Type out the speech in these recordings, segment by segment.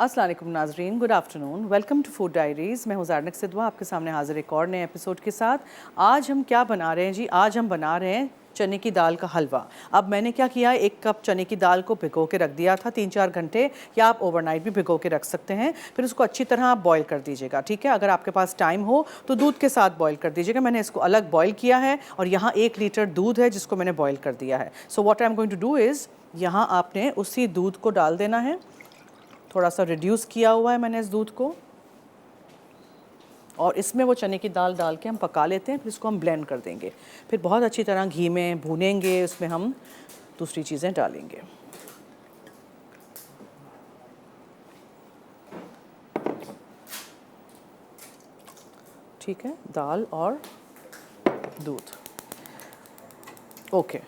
अस्सलाम वालेकुम नाजरीन, good afternoon, welcome to food diaries. मैं हूँ ज़ारनक सिद्वा आपके सामने हाज़िर एक और नए एपिसोड के साथ। आज हम क्या बना रहे हैं जी? आज हम बना रहे हैं चने की दाल का हलवा। अब मैंने क्या किया, 1 कप चने की दाल को भिगो के रख दिया था 3-4 घंटे, या आप ओवरनाइट भी भिगो के रख सकते हैं। फिर उसको अच्छी तरह आप बॉईल कर दीजिएगा, ठीक है। अगर आपके पास टाइम हो तो दूध के साथ बॉईल कर दीजिएगा। मैंने इसको अलग बॉईल किया है और यहाँ 1 लीटर दूध है जिसको मैंने बॉईल कर दिया है। So what I am going to do is, यहाँ आपने उसी दूध को डाल देना है। थोड़ा सा रिड्यूस किया हुआ है मैंने इस दूध को, और इसमें वो चने की दाल डाल के हम पका लेते हैं। फिर इसको हम ब्लेंड कर देंगे। फिर बहुत अच्छी तरह घी में भूनेंगे, उसमें हम दूसरी चीज़ें डालेंगे। ठीक है, दाल और दूध, ओके,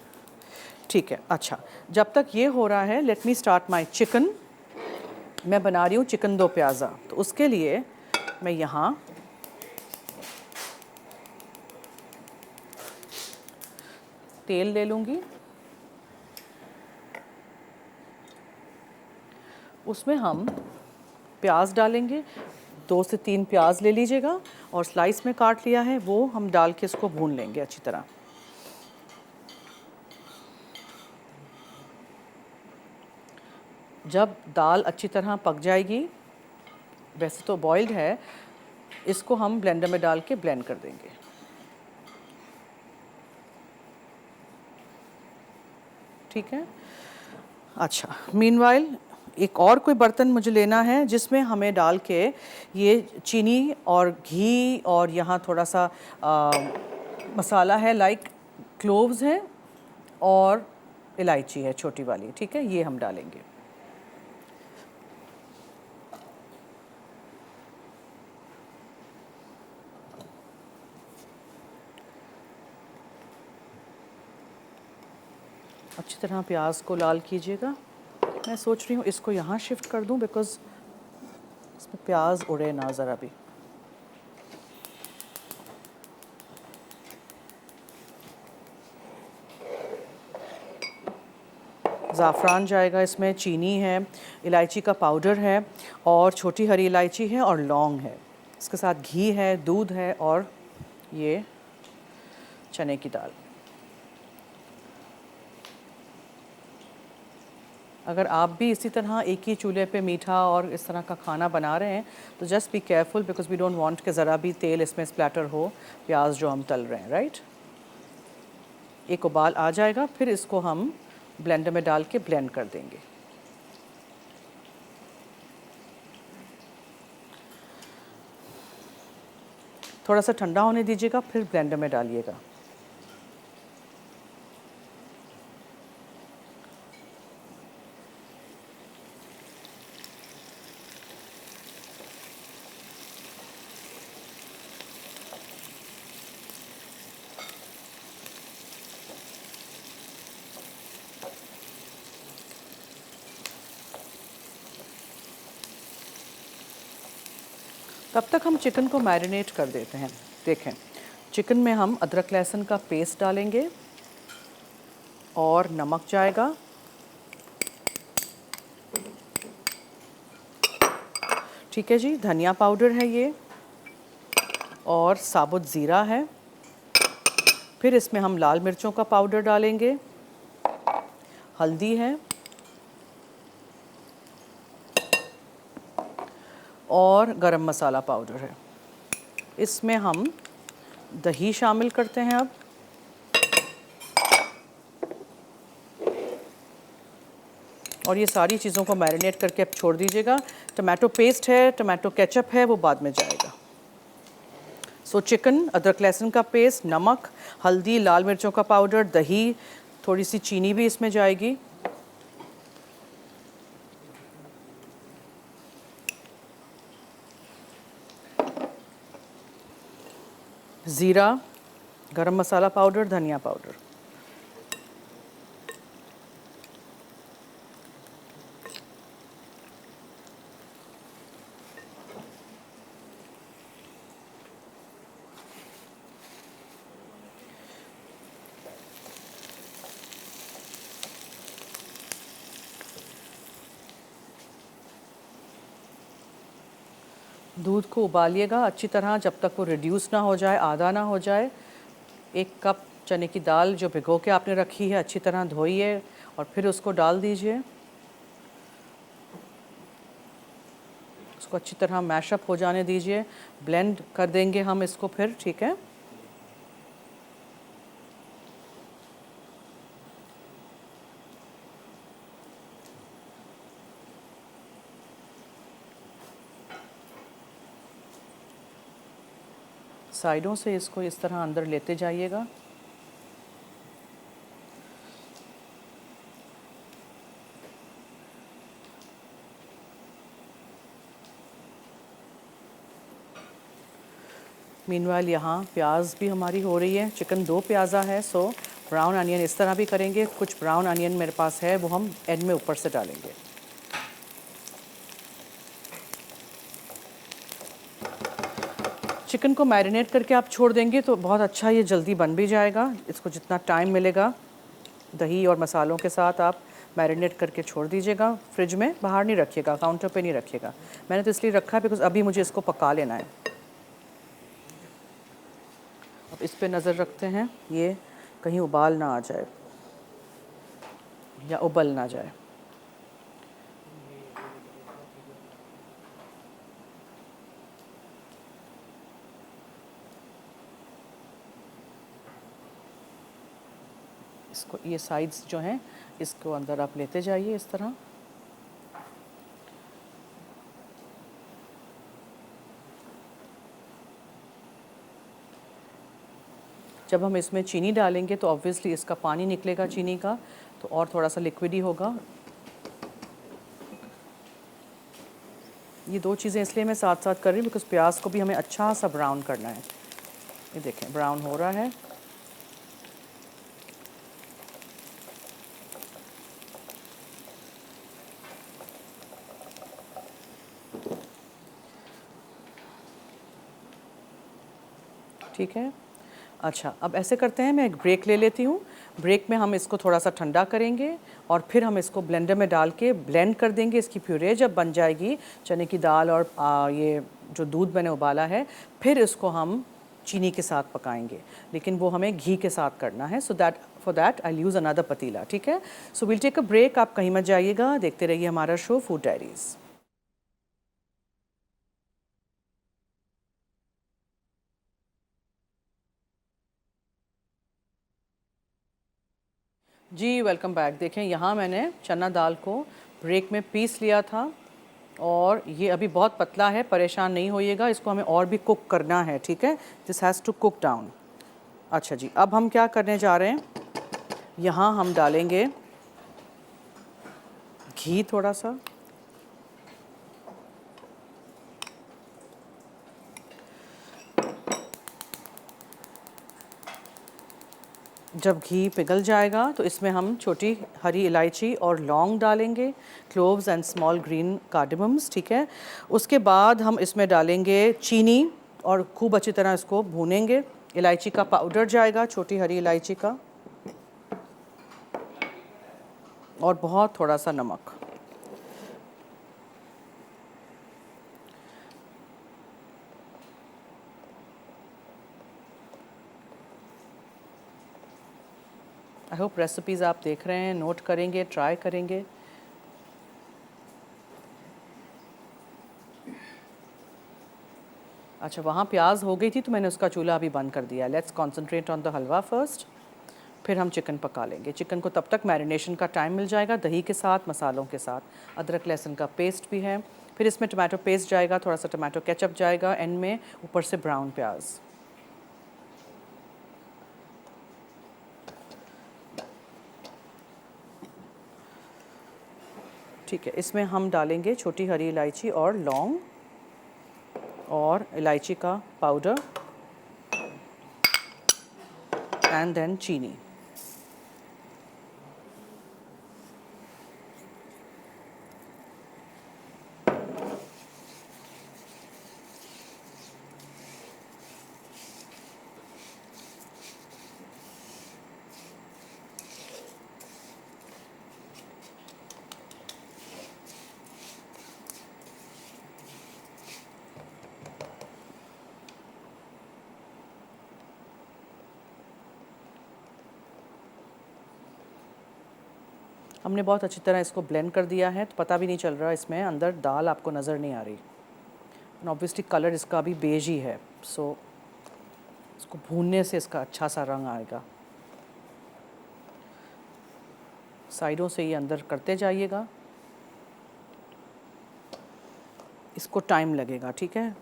ठीक है। अच्छा, जब तक ये हो रहा है, let me start my chicken. मैं बना रही हूँ चिकन दो प्याज़ा, तो उसके लिए मैं यहाँ तेल ले लूँगी। उसमें हम प्याज डालेंगे, 2 से 3 प्याज ले लीजिएगा और स्लाइस में काट लिया है, वो हम डाल के इसको भून लेंगे अच्छी तरह। जब दाल अच्छी तरह पक जाएगी, वैसे तो बॉइल्ड है, इसको हम ब्लेंडर में डाल के ब्लेंड कर देंगे। ठीक है। अच्छा, मीनवाइल एक और कोई बर्तन मुझे लेना है जिसमें हमें डाल के ये चीनी और घी, और यहाँ थोड़ा सा मसाला है, लाइक क्लोव्स हैं और इलायची है छोटी वाली, ठीक है, ये हम डालेंगे। अच्छी तरह प्याज को लाल कीजिएगा। मैं सोच रही हूँ इसको यहाँ शिफ्ट कर दूँ, बिकॉज़ इसमें प्याज उड़े ना ज़रा भी। ज़ाफ़रान जाएगा इसमें, चीनी है, इलायची का पाउडर है, और छोटी हरी इलायची है, और लौंग है। इसके साथ घी है, दूध है, और ये चने की दाल। अगर आप भी इसी तरह एक ही चूल्हे पे मीठा और इस तरह का खाना बना रहे हैं तो just be careful, because we don't want कि ज़रा भी तेल इसमें स्प्लैटर हो, प्याज जो हम तल रहे हैं, राइट। एक उबाल आ जाएगा, फिर इसको हम ब्लेंडर में डाल के ब्लेंड कर देंगे। थोड़ा सा ठंडा होने दीजिएगा, फिर ब्लेंडर में डालिएगा। तब तक हम चिकन को मैरिनेट कर देते हैं। देखें, चिकन में हम अदरक लहसुन का पेस्ट डालेंगे और नमक जाएगा, ठीक है जी, धनिया पाउडर है ये, और साबुत ज़ीरा है। फिर इसमें हम लाल मिर्चों का पाउडर डालेंगे, हल्दी है, और गरम मसाला पाउडर है। इसमें हम दही शामिल करते हैं अब, और ये सारी चीज़ों को मैरिनेट करके अब छोड़ दीजिएगा। टमाटो पेस्ट है, टमाटो केचप है, वो बाद में जाएगा। सो चिकन, अदरक लहसुन का पेस्ट, नमक, हल्दी, लाल मिर्चों का पाउडर, दही, थोड़ी सी चीनी भी इसमें जाएगी, ज़ीरा, गरम मसाला पाउडर, धनिया पाउडर। दूध को उबालिएगा अच्छी तरह जब तक वो रिड्यूस ना हो जाए, आधा ना हो जाए। 1 कप चने की दाल जो भिगो के आपने रखी है अच्छी तरह धोइए और फिर उसको डाल दीजिए। उसको अच्छी तरह मैशअप हो जाने दीजिए, ब्लेंड कर देंगे हम इसको फिर, ठीक है। साइडों से इसको इस तरह अंदर लेते जाइएगा। मीनवाइल यहाँ प्याज भी हमारी हो रही है। चिकन 2 प्याज़ा है, सो ब्राउन अनियन इस तरह भी करेंगे। कुछ ब्राउन अनियन मेरे पास है, वो हम एंड में ऊपर से डालेंगे। चिकन को मैरिनेट करके आप छोड़ देंगे तो बहुत अच्छा ये जल्दी बन भी जाएगा। इसको जितना टाइम मिलेगा दही और मसालों के साथ आप मैरिनेट करके छोड़ दीजिएगा फ्रिज में, बाहर नहीं रखिएगा, काउंटर पे नहीं रखिएगा। मैंने तो इसलिए रखा है बिकॉज अभी मुझे इसको पका लेना है। अब इस पे नज़र रखते हैं ये कहीं उबाल ना आ जाए या उबल ना जाए। इसको ये साइड्स जो हैं इसको अंदर आप लेते जाइए इस तरह। जब हम इसमें चीनी डालेंगे तो ऑब्वियसली इसका पानी निकलेगा चीनी का, तो और थोड़ा सा लिक्विड ही होगा। ये 2 चीज़ें इसलिए मैं साथ साथ कर रही हूँ बिकॉज प्याज को भी हमें अच्छा सा ब्राउन करना है। ये देखें ब्राउन हो रहा है। ठीक है, अच्छा अब ऐसे करते हैं, मैं एक ब्रेक ले लेती हूँ। ब्रेक में हम इसको थोड़ा सा ठंडा करेंगे और फिर हम इसको ब्लेंडर में डाल के ब्लेंड कर देंगे। इसकी प्यूरे जब बन जाएगी चने की दाल और ये जो दूध मैंने उबाला है, फिर इसको हम चीनी के साथ पकाएंगे, लेकिन वो हमें घी के साथ करना है। So that for that I use another पतीला, ठीक है। So will take a break, आप कहीं मत जाइएगा, देखते रहिए हमारा शो फूड डायरीज़। जी वेलकम बैक। देखें यहाँ मैंने चना दाल को ब्रेक में पीस लिया था और ये अभी बहुत पतला है, परेशान नहीं होइएगा, इसको हमें और भी कुक करना है, ठीक है। This has to cook down. अच्छा जी, अब हम क्या करने जा रहे हैं, यहाँ हम डालेंगे घी थोड़ा सा। जब घी पिघल जाएगा तो इसमें हम छोटी हरी इलायची और लौंग डालेंगे, क्लोव्स एंड स्मॉल ग्रीन कार्डेमम्स, ठीक है। उसके बाद हम इसमें डालेंगे चीनी और खूब अच्छी तरह इसको भूनेंगे। इलायची का पाउडर जाएगा, छोटी हरी इलायची का, और बहुत थोड़ा सा नमक। आई होप रेसिपीज़ आप देख रहे हैं, नोट करेंगे, ट्राई करेंगे। अच्छा वहाँ प्याज हो गई थी तो मैंने उसका चूल्हा अभी बंद कर दिया। Let's concentrate on the halwa first, फिर हम चिकन पका लेंगे। चिकन को तब तक मैरिनेशन का टाइम मिल जाएगा, दही के साथ, मसालों के साथ। अदरक लहसुन का पेस्ट भी है, फिर इसमें टमाटो पेस्ट जाएगा, थोड़ा सा टमाटो केचप जाएगा एंड में, ऊपर से ब्राउन प्याज। ठीक है, इसमें हम डालेंगे छोटी हरी इलायची और लौंग और इलायची का पाउडर एंड देन चीनी। हमने बहुत अच्छी तरह इसको ब्लेंड कर दिया है, तो पता भी नहीं चल रहा इसमें अंदर दाल आपको नज़र नहीं आ रही। एंड ऑब्वियसली कलर इसका अभी बेज ही है, सो इसको भूनने से इसका अच्छा सा रंग आएगा। साइडों से ये अंदर करते जाइएगा, इसको टाइम लगेगा, ठीक है।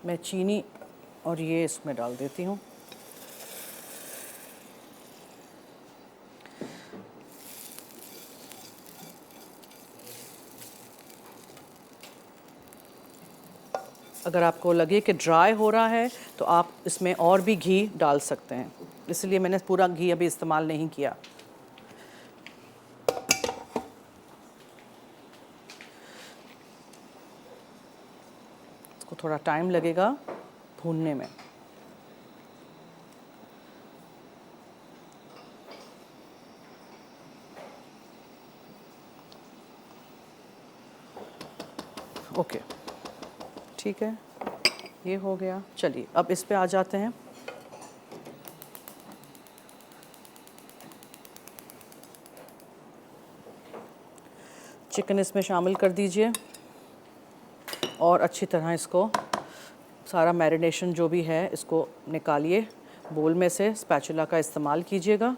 मैं चीनी और ये इसमें डाल देती हूँ। अगर आपको लगे कि ड्राई हो रहा है तो आप इसमें और भी घी डाल सकते हैं, इसलिए मैंने पूरा घी अभी इस्तेमाल नहीं किया। इसको थोड़ा टाइम लगेगा भूनने में। ओके, ठीक है, ये हो गया। चलिए अब इस पे आ जाते हैं। चिकन इसमें शामिल कर दीजिए और अच्छी तरह इसको सारा मैरिनेशन जो भी है इसको निकालिए बोल में से, स्पैचुला का इस्तेमाल कीजिएगा।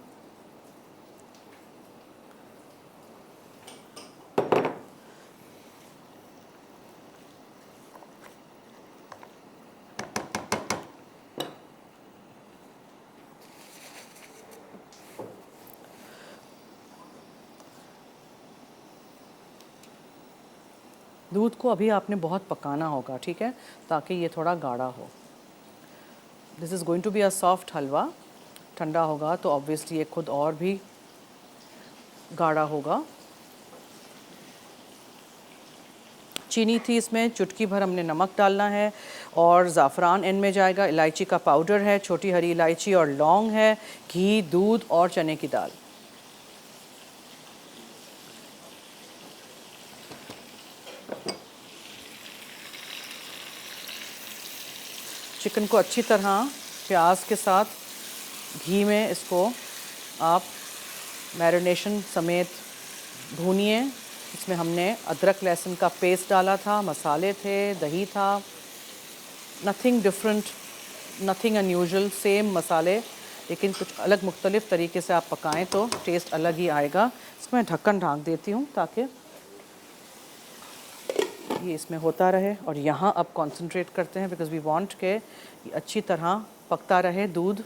दूध को अभी आपने बहुत पकाना होगा, ठीक है, ताकि ये थोड़ा गाढ़ा हो। This is going to be a soft halwa. ठंडा होगा तो ऑब्वियसली ये खुद और भी गाढ़ा होगा। चीनी थी इसमें, चुटकी भर हमने नमक डालना है और ज़ाफ़रान एंड में जाएगा। इलायची का पाउडर है, छोटी हरी इलायची और लौंग है, घी, दूध और चने की दाल। चिकन को अच्छी तरह प्याज के साथ घी में इसको आप मैरिनेशन समेत भूनिए। इसमें हमने अदरक लहसुन का पेस्ट डाला था, मसाले थे, दही था। Nothing different, nothing unusual, same मसाले, लेकिन कुछ अलग मुख्तलिफ तरीके से आप पकाएं तो टेस्ट अलग ही आएगा। इसको मैं ढक्कन ढाँक देती हूँ ताकि ये इसमें होता रहे। और यहाँ अब कंसंट्रेट करते हैं बिकॉज़ वी वांट के ये अच्छी तरह पकता रहे दूध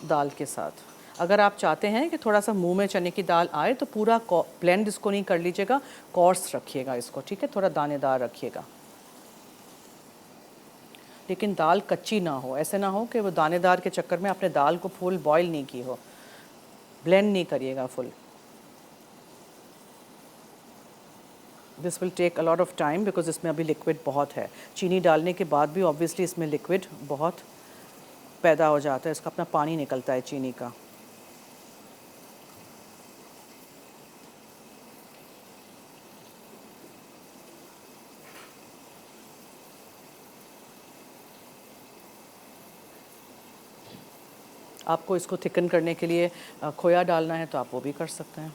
दाल के साथ। अगर आप चाहते हैं कि थोड़ा सा मुंह में चने की दाल आए तो पूरा ब्लेंड इसको नहीं कर लीजिएगा, कोर्स रखिएगा इसको, ठीक है, थोड़ा दानेदार रखिएगा, लेकिन दाल कच्ची ना हो। ऐसे ना हो कि वो दानेदार के चक्कर में आपने दाल को फुल बॉईल नहीं की हो। ब्लेंड नहीं करिएगा full. This will take a lot of time because इसमें अभी लिक्विड बहुत है। चीनी डालने के बाद भी ऑब्वियसली इसमें लिक्विड बहुत पैदा हो जाता है, इसका अपना पानी निकलता है चीनी का। आपको इसको थिकन करने के लिए खोया डालना है तो आप वो भी कर सकते हैं।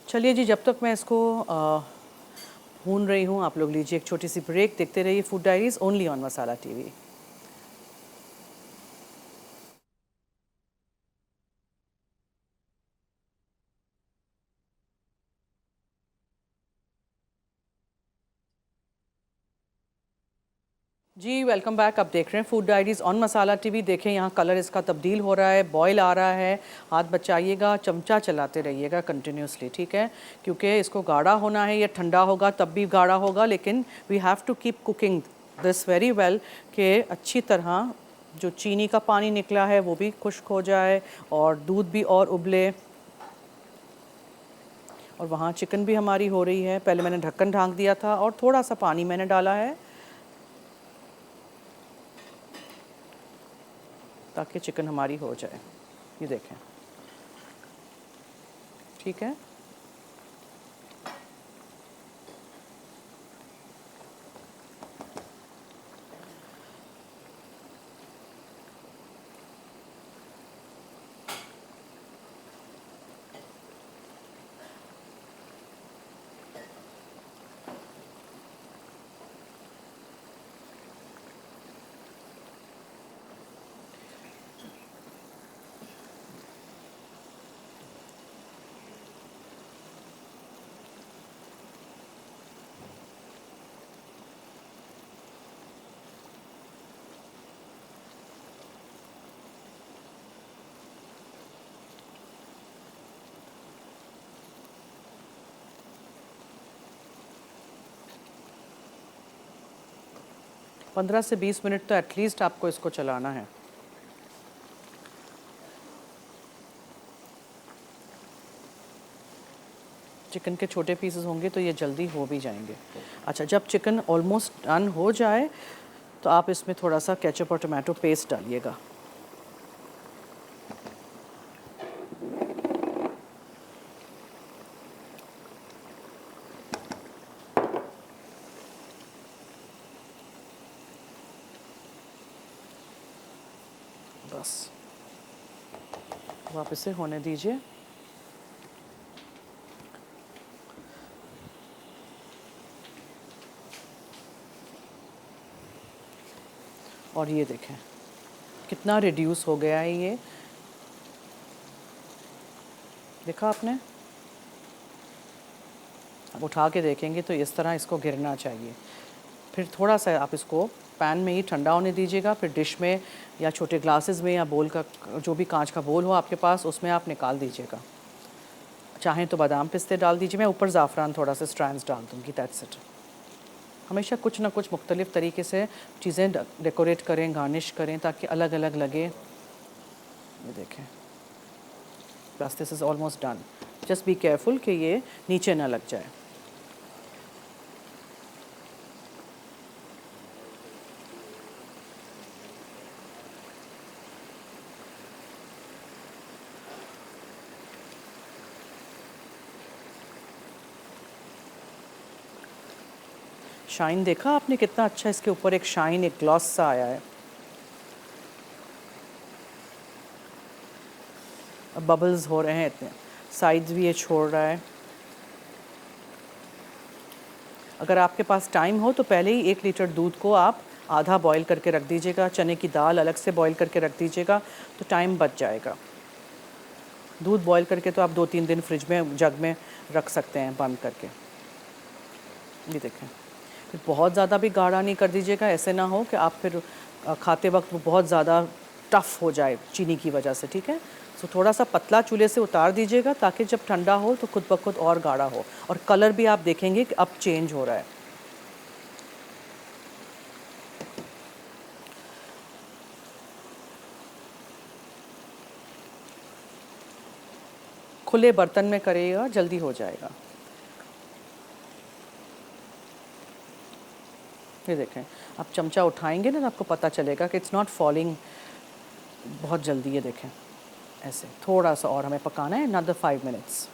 चलिए जी, जब तक मैं इसको भून रही हूँ आप लोग लीजिए एक छोटी सी ब्रेक। देखते रहिए food diaries only on Masala TV. जी वेलकम बैक। आप देख रहे हैं food diaries on Masala TV. देखें यहाँ कलर इसका तब्दील हो रहा है, बॉयल आ रहा है। हाथ बचाइएगा, चमचा चलाते रहिएगा कंटिन्यूसली, ठीक है, क्योंकि इसको गाढ़ा होना है। ये ठंडा होगा तब भी गाढ़ा होगा, लेकिन we have to keep cooking this very well कि अच्छी तरह जो चीनी का पानी निकला है वो भी खुश्क हो जाए और दूध भी और उबले। और वहाँ चिकन भी हमारी हो रही है। पहले मैंने ढक्कन ढाँक दिया था और थोड़ा सा पानी मैंने डाला है ताकि चिकन हमारी हो जाए। ये देखें, ठीक है। पंद्रह से 20 मिनट तो एटलीस्ट आपको इसको चलाना है। चिकन के छोटे पीसेस होंगे तो ये जल्दी हो भी जाएंगे। अच्छा, जब चिकन ऑलमोस्ट डन हो जाए तो आप इसमें थोड़ा सा केचप और टमाटो पेस्ट डालिएगा। बस वापस से होने दीजिए। और ये देखें कितना रिड्यूस हो गया है। ये देखा आपने? अब उठा के देखेंगे तो इस तरह इसको गिरना चाहिए। फिर थोड़ा सा आप इसको पैन में ही ठंडा होने दीजिएगा। फिर डिश में या छोटे ग्लासेस में या बोल का, जो भी कांच का बोल हो आपके पास, उसमें आप निकाल दीजिएगा। चाहें तो बादाम पिस्ते डाल दीजिए। मैं ऊपर ज़ाफ़रान थोड़ा सा स्ट्रैंड्स डाल दूँगी, दैट्स इट। हमेशा कुछ ना कुछ मुख्तलिफ़ तरीके से चीज़ें डेकोरेट करें, गार्निश करें, ताकि अलग अलग लगे। ये देखें, बस this is almost done. Just be careful कि ये नीचे ना लग जाए। शाइन देखा आपने कितना अच्छा? इसके ऊपर एक शाइन, एक ग्लॉस सा आया है। अब बबल्स हो रहे हैं इतने, साइड्स भी ये छोड़ रहा है। अगर आपके पास टाइम हो तो पहले ही 1 लीटर दूध को आप आधा बॉईल करके रख दीजिएगा। चने की दाल अलग से बॉईल करके रख दीजिएगा तो टाइम बच जाएगा। दूध बॉईल करके तो आप 2-3 दिन फ्रिज में जग में रख सकते हैं बंद करके। ये देखें, फिर बहुत ज़्यादा भी गाढ़ा नहीं कर दीजिएगा। ऐसे ना हो कि आप फिर खाते वक्त वो बहुत ज़्यादा टफ़ हो जाए चीनी की वजह से, ठीक है। सो थोड़ा सा पतला चूल्हे से उतार दीजिएगा ताकि जब ठंडा हो तो खुद ब खुद और गाढ़ा हो। और कलर भी आप देखेंगे कि अब चेंज हो रहा है। खुले बर्तन में करिएगा, जल्दी हो जाएगा। ये देखें, आप चमचा उठाएंगे ना तो आपको पता चलेगा कि इट्स नॉट फॉलिंग बहुत जल्दी। ये देखें, ऐसे थोड़ा सा और हमें पकाना है, another 5 मिनट्स।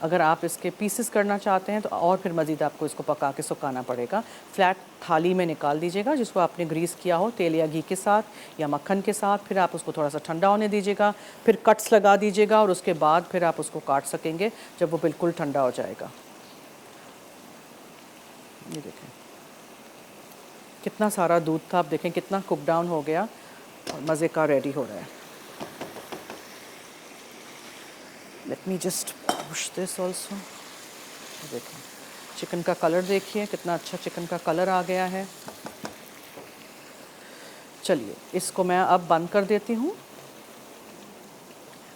अगर आप इसके पीसेस करना चाहते हैं तो और फिर मज़ीद आपको इसको पका के सुखाना पड़ेगा। फ्लैट थाली में निकाल दीजिएगा जिसको आपने ग्रीस किया हो तेल या घी के साथ या मक्खन के साथ। फिर आप उसको थोड़ा सा ठंडा होने दीजिएगा, फिर कट्स लगा दीजिएगा और उसके बाद फिर आप उसको काट सकेंगे जब वो बिल्कुल ठंडा हो जाएगा। ये देखें कितना सारा दूध था, आप देखें कितना कुक डाउन हो गया और मज़े का रेडी हो रहा है। Let me just push this also. देखें चिकन का कलर देखिए, कितना अच्छा चिकन का कलर आ गया है। चलिए इसको मैं अब बंद कर देती हूँ।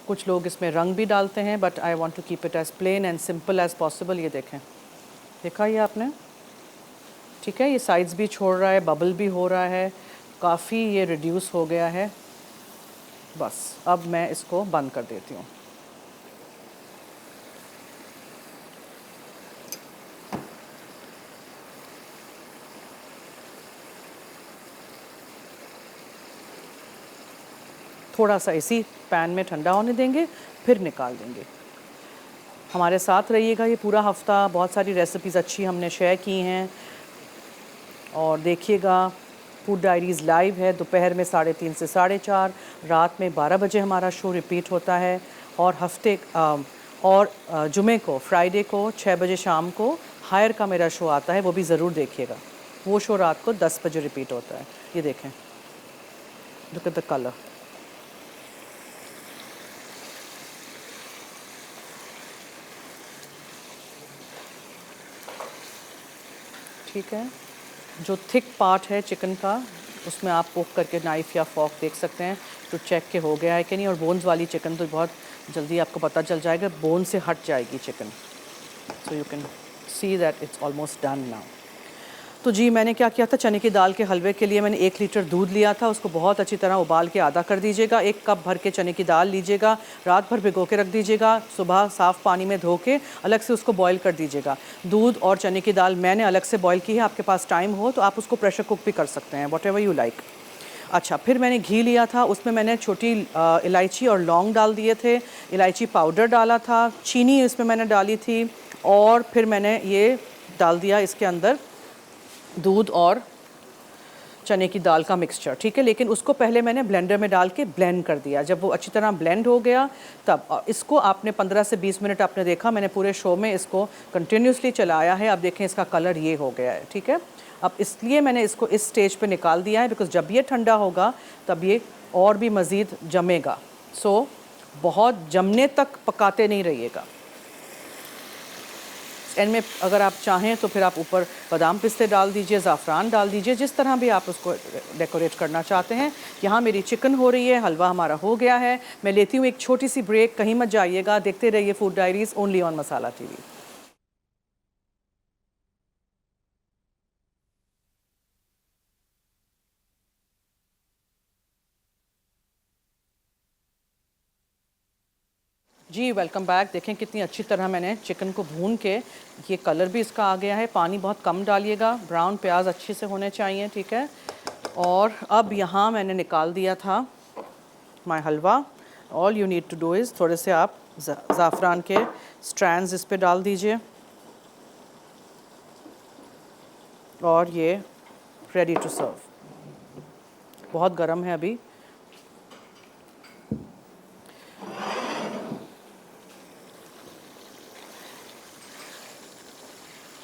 कुछ लोग इसमें रंग भी डालते हैं, but I want to keep it as plain and simple as possible. ये देखें, देखा ये आपने, ठीक है। ये साइड्स भी छोड़ रहा है, बबल भी हो रहा है, काफ़ी ये रिड्यूस हो गया है। बस अब मैं इसको बंद कर देती हूँ। थोड़ा सा इसी पैन में ठंडा होने देंगे, फिर निकाल देंगे। हमारे साथ रहिएगा ये पूरा हफ्ता, बहुत सारी रेसिपीज़ अच्छी हमने शेयर की हैं। और देखिएगा, फूड डायरीज़ लाइव है दोपहर में 3:30 से 4:30, रात में 12 बजे हमारा शो रिपीट होता है। और जुमे को, फ्राइडे को 6 बजे शाम को हायर का मेरा शो आता है, वो भी ज़रूर देखिएगा। वो शो रात को 10 बजे रिपीट होता है। ये देखें, लुक एट द कलर। ठीक है, जो थिक पार्ट है चिकन का, उसमें आप पोक करके नाइफ़ या फॉक देख सकते हैं तो चेक के हो गया है कि नहीं। और बोन्स वाली चिकन तो बहुत जल्दी आपको पता चल जाएगा, बोन से हट जाएगी chicken. So you can see that it's almost done now. तो जी, मैंने क्या किया था, चने की दाल के हलवे के लिए मैंने 1 लीटर दूध लिया था, उसको बहुत अच्छी तरह उबाल के आधा कर दीजिएगा। 1 कप भर के चने की दाल लीजिएगा, रात भर भिगो के रख दीजिएगा, सुबह साफ़ पानी में धो के अलग से उसको बॉईल कर दीजिएगा। दूध और चने की दाल मैंने अलग से बॉईल की है, आपके पास टाइम हो तो आप उसको प्रेशर कुक भी कर सकते हैं, वॉट एवर यू लाइक। अच्छा, फिर मैंने घी लिया था, उसमें मैंने छोटी इलायची और लौंग डाल दिए थे, इलायची पाउडर डाला था, चीनी इसमें मैंने डाली थी, और फिर मैंने ये डाल दिया इसके अंदर दूध और चने की दाल का मिक्सचर, ठीक है। लेकिन उसको पहले मैंने ब्लेंडर में डाल के ब्लेंड कर दिया। जब वो अच्छी तरह ब्लेंड हो गया तब इसको आपने 15 से 20 मिनट आपने देखा, मैंने पूरे शो में इसको कंटिन्यूसली चलाया है। अब देखें इसका कलर ये हो गया है, ठीक है। अब इसलिए मैंने इसको इस स्टेज पे निकाल दिया है, बिकॉज जब ये ठंडा होगा तब ये और भी मज़ीद जमेगा। सो बहुत जमने तक पकाते नहीं रहिएगा। एंड में अगर आप चाहें तो फिर आप ऊपर बादाम पिस्ते डाल दीजिए, ज़ाफ़रान डाल दीजिए, जिस तरह भी आप उसको डेकोरेट करना चाहते हैं। यहाँ मेरी चिकन हो रही है, हलवा हमारा हो गया है। मैं लेती हूँ एक छोटी सी ब्रेक, कहीं मत जाइएगा, देखते रहिए food diaries only on Masala TV. जी, वेलकम बैक। देखें कितनी अच्छी तरह मैंने चिकन को भून के, ये कलर भी इसका आ गया है। पानी बहुत कम डालिएगा, ब्राउन प्याज अच्छे से होने चाहिए, ठीक है। और अब यहाँ मैंने निकाल दिया था my halwa. All you need to do is थोड़े से आप ज़ाफ़रान के स्ट्रैंड्स इस पे डाल दीजिए, और ये रेडी टू सर्व। बहुत गर्म है अभी।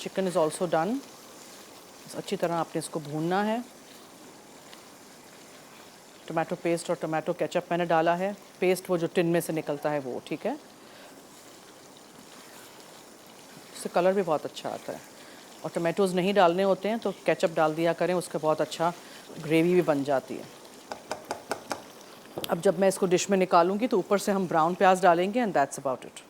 Chicken is also done. अच्छी तरह आपने इसको भूनना है। टमाटो पेस्ट और टमाटो केचप मैंने डाला है, पेस्ट वो जो टिन में से निकलता है वो, ठीक है। इससे कलर भी बहुत अच्छा आता है। और टमाटोज़ नहीं डालने होते हैं तो केचप डाल दिया करें, उसका बहुत अच्छा ग्रेवी भी बन जाती है। अब जब मैं इसको डिश में निकालूंगी तो ऊपर से हम ब्राउन प्याज डालेंगे, and that's about it.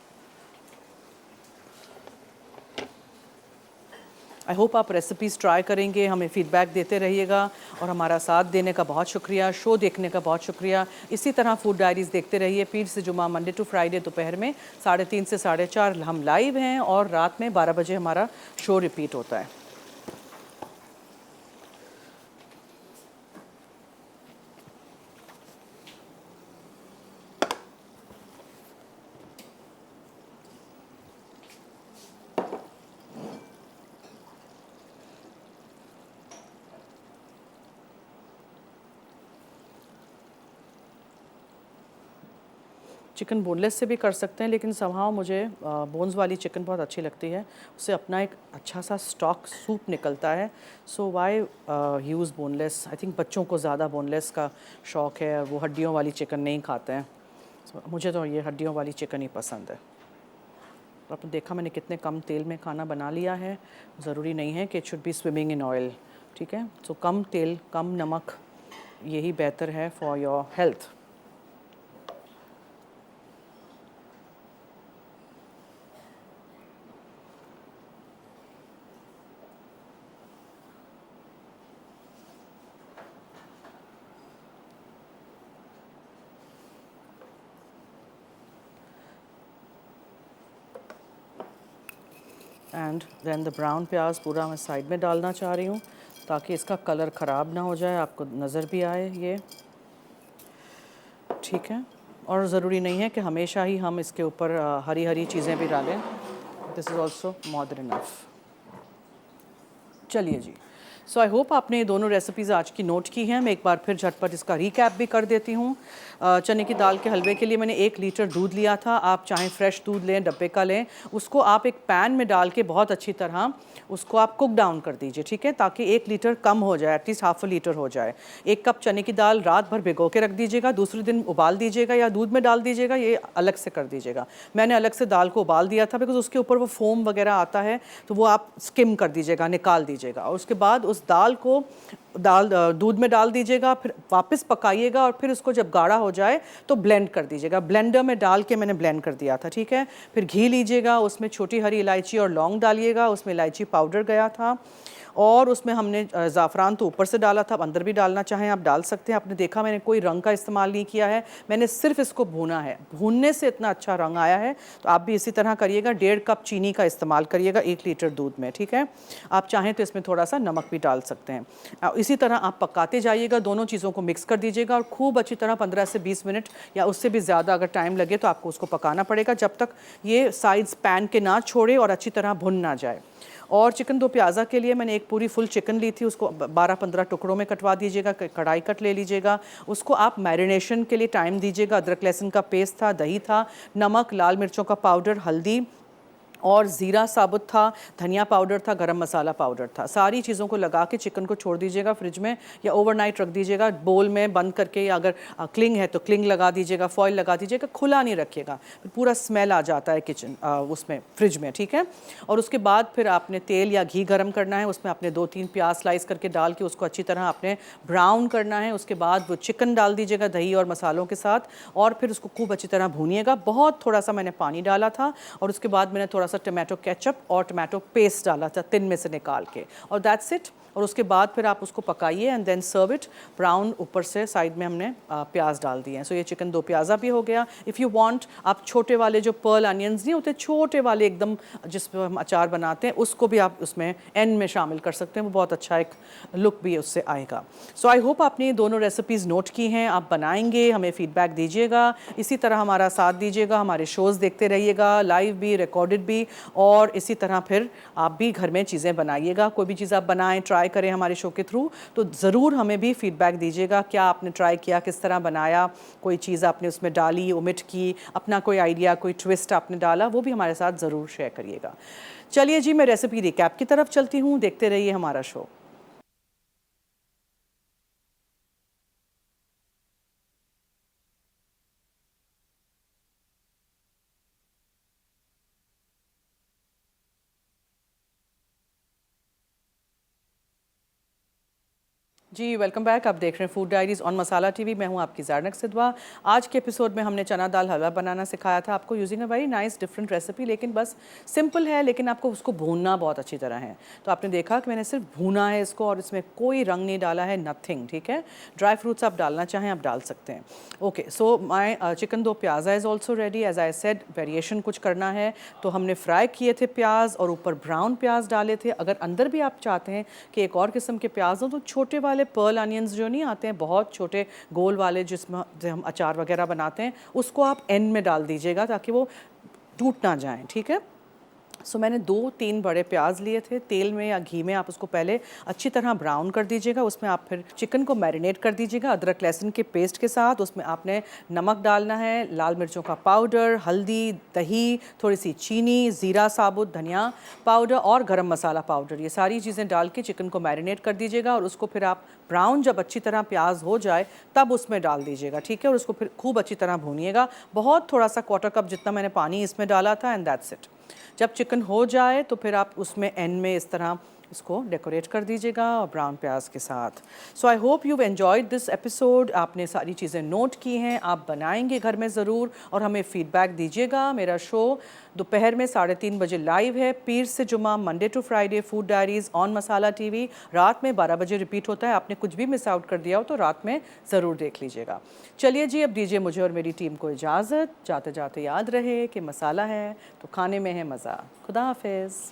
I hope आप रेसिपीज़ ट्राई करेंगे, हमें फ़ीडबैक देते रहिएगा, और हमारा साथ देने का बहुत शुक्रिया, शो देखने का बहुत शुक्रिया। इसी तरह फूड डायरीज़ देखते रहिए। पीर से जुमा, मंडे टू फ्राइडे दोपहर में 3:30 से 4:30 हम लाइव हैं, और रात में 12 बजे हमारा शो रिपीट होता है। चिकन बोनलेस से भी कर सकते हैं, लेकिन समहाउ मुझे बोन्स वाली चिकन बहुत अच्छी लगती है। उससे अपना एक अच्छा सा स्टॉक सूप निकलता है। So why use boneless. I think बच्चों को ज़्यादा बोनलेस का शौक़ है, और वो हड्डियों वाली चिकन नहीं खाते हैं। सो मुझे तो ये हड्डियों वाली चिकन ही पसंद है। आपने देखा मैंने कितने कम तेल में खाना बना लिया है। ज़रूरी नहीं है कि it should be swimming in oil, ठीक है। सो कम तेल, कम नमक, यही बेहतर है for your health. And then the brown pyaz पूरा मैं साइड में डालना चाह रही हूँ ताकि इसका कलर ख़राब ना हो जाए, आपको नज़र भी आए ये, ठीक है। और ज़रूरी नहीं है कि हमेशा ही हम इसके ऊपर हरी हरी चीज़ें भी डालें, this is also more than enough. चलिए जी, सो आई होप आपने ये दोनों रेसिपीज़ आज की नोट की हैं। मैं एक बार फिर झटपट इसका रिकैप भी कर देती हूँ। चने की दाल के हलवे के लिए मैंने 1 लीटर दूध लिया था। आप चाहें फ्रेश दूध लें, डब्बे का लें, उसको आप एक पैन में डाल के बहुत अच्छी तरह उसको आप कुक डाउन कर दीजिए, ठीक है, ताकि 1 लीटर कम हो जाए, एटलीस्ट हाफ अ लीटर हो जाए। 1 कप चने की दाल रात भर भिगो के रख दीजिएगा, दूसरे दिन उबाल दीजिएगा या दूध में डाल दीजिएगा, ये अलग से कर दीजिएगा। मैंने अलग से दाल को उबाल दिया था बिकॉज उसके ऊपर वो फोम वगैरह आता है, तो वो आप स्किम कर दीजिएगा, निकाल दीजिएगा। और उसके बाद उस दाल को दूध में डाल दीजिएगा, फिर वापस पकाइएगा और फिर उसको जब गाढ़ा हो जाए तो ब्लेंड कर दीजिएगा। ब्लेंडर में डाल के मैंने ब्लेंड कर दिया था, ठीक है। फिर घी लीजिएगा, उसमें छोटी हरी इलायची और लौंग डालिएगा, उसमें इलायची पाउडर गया था, और उसमें हमने ज़ाफ़रान तो ऊपर से डाला था, अब अंदर भी डालना चाहें आप डाल सकते हैं। आपने देखा मैंने कोई रंग का इस्तेमाल नहीं किया है, मैंने सिर्फ इसको भूना है, भूनने से इतना अच्छा रंग आया है। तो आप भी इसी तरह करिएगा। 1.5 कप चीनी का इस्तेमाल करिएगा 1 लीटर दूध में, ठीक है। आप चाहें तो इसमें थोड़ा सा नमक भी डाल सकते हैं। इसी तरह आप पकाते जाइएगा, दोनों चीज़ों को मिक्स कर दीजिएगा और खूब अच्छी तरह 15 से 20 मिनट या उससे भी ज़्यादा अगर टाइम लगे तो आपको उसको पकाना पड़ेगा, जब तक ये साइड्स पैन के ना छोड़े और अच्छी तरह भुन ना जाए। और चिकन दो प्याज़ा के लिए मैंने एक पूरी फुल चिकन ली थी, उसको 12-15 टुकड़ों में कटवा दीजिएगा, कढ़ाई कट ले लीजिएगा। उसको आप मैरिनेशन के लिए टाइम दीजिएगा। अदरक लहसुन का पेस्ट था, दही था, नमक, लाल मिर्चों का पाउडर, हल्दी और ज़ीरा साबुत था, धनिया पाउडर था, गरम मसाला पाउडर था। सारी चीज़ों को लगा के चिकन को छोड़ दीजिएगा फ्रिज में या ओवरनाइट रख दीजिएगा बोल में बंद करके, या अगर क्लिंग है तो क्लिंग लगा दीजिएगा, फॉइल लगा दीजिएगा, खुला नहीं रखिएगा, फिर पूरा स्मेल आ जाता है किचन उसमें फ्रिज में, ठीक है। और उसके बाद फिर आपने तेल या घी गर्म करना है, उसमें आपने 2-3 प्याज स्लाइस करके डाल के उसको अच्छी तरह आपने ब्राउन करना है। उसके बाद वो चिकन डाल दीजिएगा दही और मसालों के साथ, और फिर उसको खूब अच्छी तरह भूनिएगा। बहुत थोड़ा सा मैंने पानी डाला था, और उसके बाद मैंने थोड़ा सा टमाटो केचप और टमाटो पेस्ट डाला था टिन में से निकाल के, और दैट्स इट। और उसके बाद फिर आप उसको पकाइए and then serve it. Brown ऊपर से साइड में हमने प्याज डाल दिए हैं। सो ये चिकन दो प्याज़ा भी हो गया। इफ़ यू वांट, आप छोटे वाले जो पर्ल अनियंस नहीं होते, छोटे वाले एकदम जिस पर हम अचार बनाते हैं, उसको भी आप उसमें एंड में शामिल कर सकते हैं, वो बहुत अच्छा एक लुक भी उससे आएगा। सो आई होप आपने ये दोनों रेसिपीज़ नोट की हैं, आप बनाएंगे, हमें फीडबैक दीजिएगा, इसी तरह हमारा साथ दीजिएगा, हमारे शोज़ देखते रहिएगा, लाइव भी, रिकॉर्डेड भी, और इसी तरह फिर आप भी घर में चीज़ें बनाइएगा। कोई भी चीज़ आप बनाएं, ट्राई करें हमारे शो के थ्रू, तो ज़रूर हमें भी फीडबैक दीजिएगा, क्या आपने ट्राई किया, किस तरह बनाया, कोई चीज़ आपने उसमें डाली, ओमिट की, अपना कोई आइडिया, कोई ट्विस्ट आपने डाला, वो भी हमारे साथ ज़रूर शेयर करिएगा। चलिए जी, मैं रेसिपी रिकैप की तरफ चलती हूँ, देखते रहिए हमारा शो। जी वेलकम बैक। आप देख रहे हैं food diaries on Masala TV. मैं हूं आपकी ज़ारनक सिद्वा। आज के एपिसोड में हमने चना दाल हलवा बनाना सिखाया था आपको using a very nice different recipe, लेकिन बस सिंपल है, लेकिन आपको उसको भूनना बहुत अच्छी तरह है। तो आपने देखा कि मैंने सिर्फ भूना है इसको, और इसमें कोई रंग नहीं डाला है, नथिंग, ठीक है। ड्राई फ्रूट्स आप डालना चाहें आप डाल सकते हैं। Okay, so my chicken do pyaza is also ready. As I said, variation कुछ करना है तो हमने फ्राई किए थे प्याज और ऊपर ब्राउन प्याज डाले थे। अगर अंदर भी आप चाहते हैं कि एक और किस्म के प्याज हो, तो छोटे वाले पर्ल अनियंस जो नहीं आते हैं, बहुत छोटे गोल वाले, जिसमें हम अचार वगैरह बनाते हैं, उसको आप एंड में डाल दीजिएगा ताकि वो टूट ना जाएं, ठीक है। सो मैंने 2-3 बड़े प्याज लिए थे, तेल में या घी में आप उसको पहले अच्छी तरह ब्राउन कर दीजिएगा। उसमें आप फिर चिकन को मैरिनेट कर दीजिएगा अदरक लहसुन के पेस्ट के साथ। उसमें आपने नमक डालना है, लाल मिर्चों का पाउडर, हल्दी, दही, थोड़ी सी चीनी, ज़ीरा साबुत, धनिया पाउडर और गरम मसाला पाउडर, ये सारी चीज़ें डाल के चिकन को मैरिनेट कर दीजिएगा। और उसको फिर आप ब्राउन जब अच्छी तरह प्याज हो जाए तब उसमें डाल दीजिएगा, ठीक है। और उसको फिर खूब अच्छी तरह भूनिएगा। बहुत थोड़ा सा 1/4 कप जितना मैंने पानी इसमें डाला था, एंड दैट्स इट। जब चिकन हो जाए तो फिर आप उसमें एंड में इस तरह इसको डेकोरेट कर दीजिएगा और ब्राउन प्याज के साथ। So I hope you enjoyed this episode. आपने सारी चीज़ें नोट की हैं, आप बनाएंगे घर में ज़रूर और हमें फीडबैक दीजिएगा। मेरा शो दोपहर में 3:30 बजे लाइव है, पीर से जुमा, Monday to Friday, food diaries on Masala TV. रात में 12 बजे रिपीट होता है। आपने कुछ भी मिस आउट कर दिया हो तो रात में ज़रूर देख लीजिएगा। चलिए जी, अब दीजिए मुझे और मेरी टीम को इजाज़त। जाते जाते याद रहे कि मसाला है तो खाने में है मज़ा। खुदा हाफिज़।